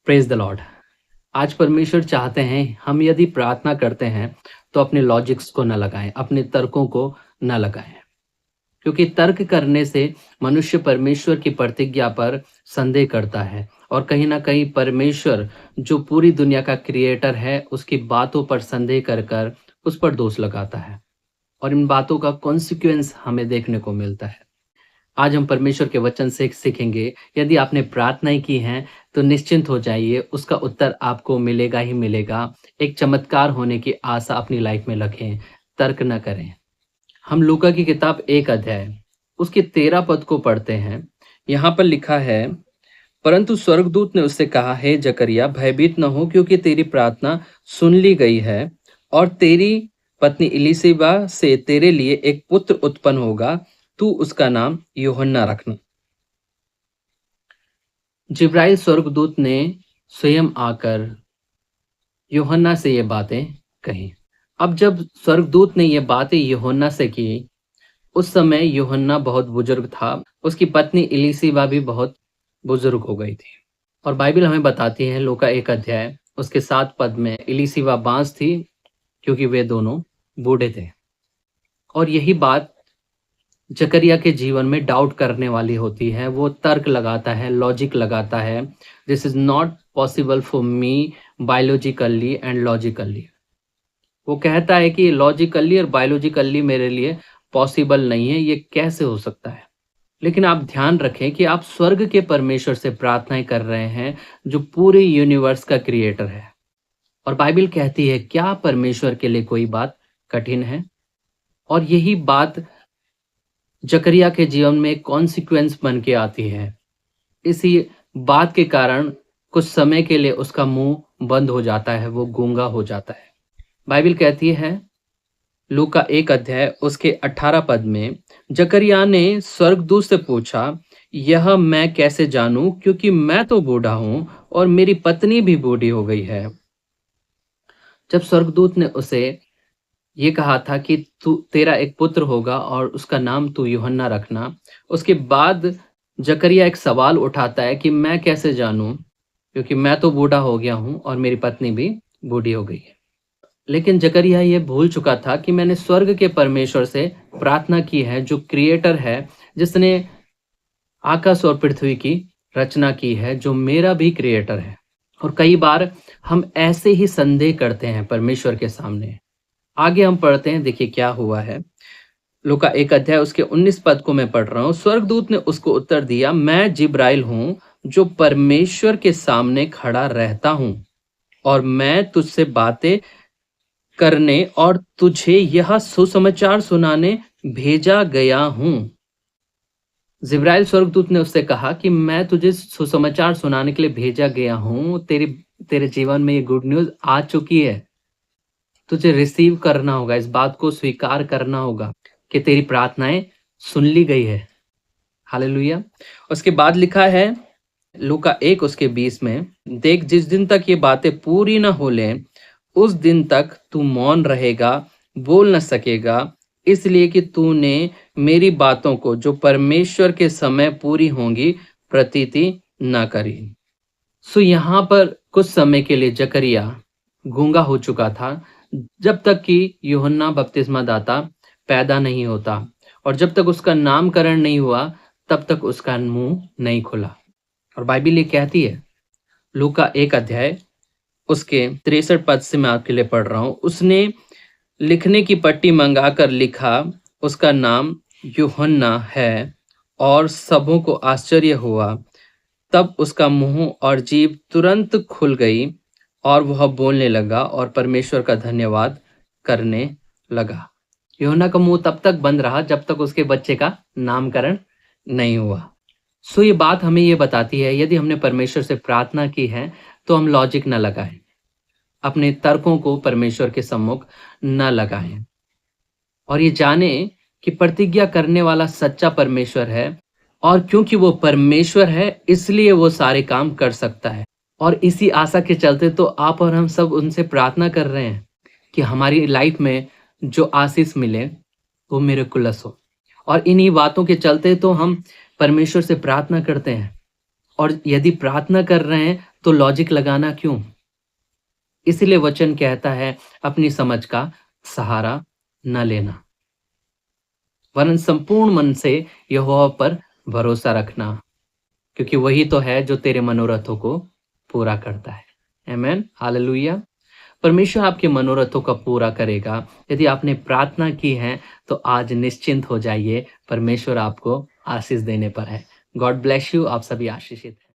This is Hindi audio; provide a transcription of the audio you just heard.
Praise the Lord. आज परमेश्वर चाहते हैं हम यदि प्रार्थना करते हैं तो अपने लॉजिक्स को न लगाएं, अपने तर्कों को न लगाएं, क्योंकि तर्क करने से मनुष्य परमेश्वर की प्रतिज्ञा पर संदेह करता है और कहीं ना कहीं परमेश्वर जो पूरी दुनिया का क्रिएटर है उसकी बातों पर संदेह कर कर उस पर दोष लगाता है और इन बातों का कॉन्सिक्वेंस हमें देखने को मिलता है। आज हम परमेश्वर के वचन से सीखेंगे। यदि आपने प्रार्थनाएं की हैं तो निश्चिंत हो जाइए, उसका उत्तर आपको मिलेगा ही मिलेगा। एक चमत्कार होने की आशा अपनी लाइफ में रखें, तर्क न करें। हम लूका की किताब 1 अध्याय उसके 13 पद को पढ़ते हैं। यहाँ पर लिखा है, परंतु स्वर्गदूत ने उससे कहा, हे जकरिया, भयभीत न हो, क्योंकि तेरी प्रार्थना सुन ली गई है और तेरी पत्नी इलीशिबा से तेरे लिए एक पुत्र उत्पन्न होगा। तू उसका नाम यूहन्ना रखना। जिब्राइल स्वर्गदूत ने स्वयं आकर यूहन्ना से ये बातें कही। अब जब स्वर्गदूत ने ये बातें यूहन्ना से की, उस समय यूहन्ना बहुत बुजुर्ग था, उसकी पत्नी इलीशिबा भी बहुत बुजुर्ग हो गई थी। और बाइबल हमें बताती है, लूका 1 अध्याय उसके 7 पद में, इलीशिबा बांझ थी क्योंकि वे दोनों बूढ़े थे। और यही बात जकरिया के जीवन में डाउट करने वाली होती है। वो तर्क लगाता है, लॉजिक लगाता है। This is not possible for me biologically and logically. वो कहता है कि लॉजिकली और बायोलॉजिकली मेरे लिए पॉसिबल नहीं है, ये कैसे हो सकता है। लेकिन आप ध्यान रखें कि आप स्वर्ग के परमेश्वर से प्रार्थनाएं कर रहे हैं जो पूरे यूनिवर्स का क्रिएटर है। और बाइबल कहती है, क्या परमेश्वर के लिए कोई बात कठिन है? और यही बात जकरिया के जीवन में कॉन्सिक्वेंस बन के आती है। इसी बात के कारण कुछ समय के लिए उसका मुंह बंद हो जाता है, वो गूंगा हो जाता है। बाइबल कहती है, लूका 1 अध्याय उसके 18 पद में, जकरिया ने स्वर्गदूत से पूछा, यह मैं कैसे जानूं, क्योंकि मैं तो बूढ़ा हूं और मेरी पत्नी भी बूढ़ी हो गई है। जब स्वर्गदूत ने उसे ये कहा था कि तू तेरा एक पुत्र होगा और उसका नाम तू यूहन्ना रखना, उसके बाद जकरिया एक सवाल उठाता है कि मैं कैसे जानूं, क्योंकि मैं तो बूढ़ा हो गया हूं और मेरी पत्नी भी बूढ़ी हो गई है। लेकिन जकरिया ये भूल चुका था कि मैंने स्वर्ग के परमेश्वर से प्रार्थना की है, जो क्रिएटर है, जिसने आकाश और पृथ्वी की रचना की है, जो मेरा भी क्रिएटर है। और कई बार हम ऐसे ही संदेह करते हैं परमेश्वर के सामने। आगे हम पढ़ते हैं, देखिए क्या हुआ है। लूका 1 अध्याय उसके 19 पद को मैं पढ़ रहा हूं। स्वर्गदूत ने उसको उत्तर दिया, मैं जिब्राइल हूं, जो परमेश्वर के सामने खड़ा रहता हूं, और मैं तुझसे बातें करने और तुझे यह सुसमाचार सुनाने भेजा गया हूं। जिब्राइल स्वर्गदूत ने उससे कहा कि मैं तुझे सुसमाचार सुनाने के लिए भेजा गया हूं। तेरे जीवन में ये गुड न्यूज आ चुकी है। तुझे रिसीव करना होगा, इस बात को स्वीकार करना होगा कि तेरी प्रार्थनाएं सुन ली गई है। हालेलुया। उसके बाद लिखा है लूका 1 उसके 20 में, देख, जिस दिन तक ये बातें पूरी न हो लें उस दिन तक तू मौन रहेगा, बोल न सकेगा, इसलिए कि तूने मेरी बातों को जो परमेश्वर के समय पूरी होंगी प्रतीति न करी। सो यहाँ पर कुछ समय के लिए जकरिया गूंगा हो चुका था, जब तक कि यूहन्ना बपतिस्मा दाता पैदा नहीं होता, और जब तक उसका नामकरण नहीं हुआ तब तक उसका मुंह नहीं खुला। और बाइबल ये कहती है, लूका 1 अध्याय उसके 63 पद से मैं आपके लिए पढ़ रहा हूं, उसने लिखने की पट्टी मंगाकर लिखा, उसका नाम यूहन्ना है, और सबों को आश्चर्य हुआ। तब उसका मुंह और जीभ तुरंत खुल गई और वह बोलने लगा और परमेश्वर का धन्यवाद करने लगा। यूहन्ना का मुंह तब तक बंद रहा जब तक उसके बच्चे का नामकरण नहीं हुआ। सो ये बात हमें ये बताती है, यदि हमने परमेश्वर से प्रार्थना की है तो हम लॉजिक न लगाएं, अपने तर्कों को परमेश्वर के सम्मुख न लगाएं, और ये जाने कि प्रतिज्ञा करने वाला सच्चा परमेश्वर है, और क्योंकि वो परमेश्वर है इसलिए वो सारे काम कर सकता है। और इसी आशा के चलते तो आप और हम सब उनसे प्रार्थना कर रहे हैं कि हमारी लाइफ में जो आशीष मिले वो मिरेकुलस हो। और इन्हीं बातों के चलते तो हम परमेश्वर से प्रार्थना करते हैं। और यदि प्रार्थना कर रहे हैं तो लॉजिक लगाना क्यों? इसीलिए वचन कहता है अपनी समझ का सहारा न लेना, वरन संपूर्ण मन से यहोवा पर भरोसा रखना, क्योंकि वही तो है जो तेरे मनोरथों को पूरा करता है। आमेन, हालेलुया। परमेश्वर आपके मनोरथों का पूरा करेगा। यदि आपने प्रार्थना की है तो आज निश्चिंत हो जाइए, परमेश्वर आपको आशीष देने पर है। God bless you. आप सभी आशीषित हैं।